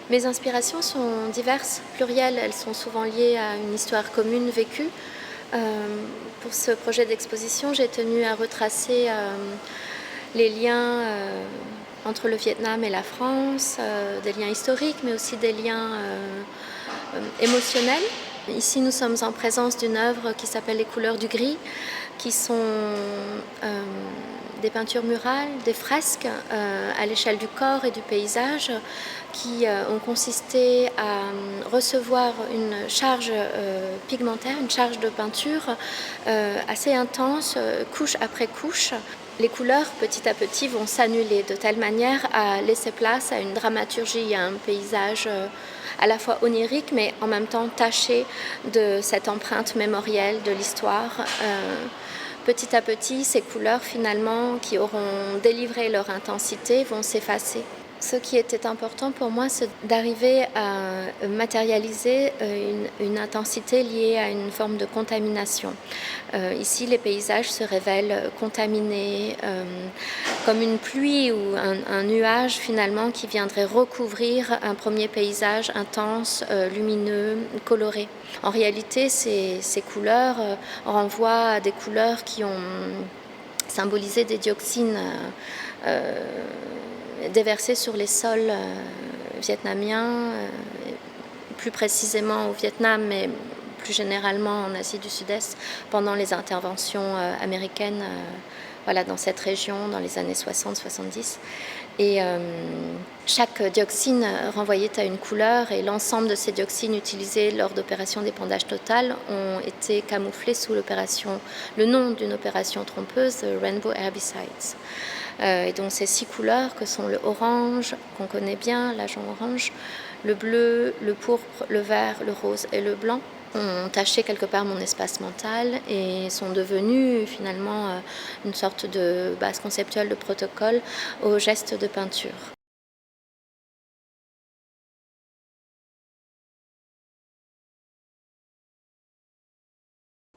Mes inspirations sont diverses, plurielles, elles sont souvent liées à une histoire commune vécue. Pour ce projet d'exposition, j'ai tenu à retracer les liens entre le Vietnam et la France, des liens historiques, mais aussi des liens émotionnels. Ici, nous sommes en présence d'une œuvre qui s'appelle Les couleurs du gris, qui sont des peintures murales, des fresques à l'échelle du corps et du paysage qui ont consisté à recevoir une charge pigmentaire, une charge de peinture assez intense, couche après couche. Les couleurs, petit à petit, vont s'annuler de telle manière à laisser place à une dramaturgie, à un paysage à la fois onirique, mais en même temps taché de cette empreinte mémorielle de l'histoire. Petit à petit, ces couleurs, finalement, qui auront délivré leur intensité, vont s'effacer. Ce qui était important pour moi, c'est d'arriver à matérialiser une intensité liée à une forme de contamination. Ici, les paysages se révèlent contaminés, comme une pluie ou un nuage finalement qui viendrait recouvrir un premier paysage intense, lumineux, coloré. En réalité, ces couleurs renvoient à des couleurs qui ont symbolisé des dioxines déversées sur les sols vietnamiens, plus précisément au Vietnam, mais plus généralement en Asie du Sud-Est, pendant les interventions américaines dans cette région dans les années 60-70. Et chaque dioxine renvoyait à une couleur, et l'ensemble de ces dioxines utilisées lors d'opérations d'épandage total ont été camouflés sous le nom d'une opération trompeuse, Rainbow Herbicides. Et donc ces 6 couleurs que sont le orange, qu'on connaît bien, l'agent orange, le bleu, le pourpre, le vert, le rose et le blanc, ont taché quelque part mon espace mental et sont devenus finalement une sorte de base conceptuelle de protocole au geste de peinture.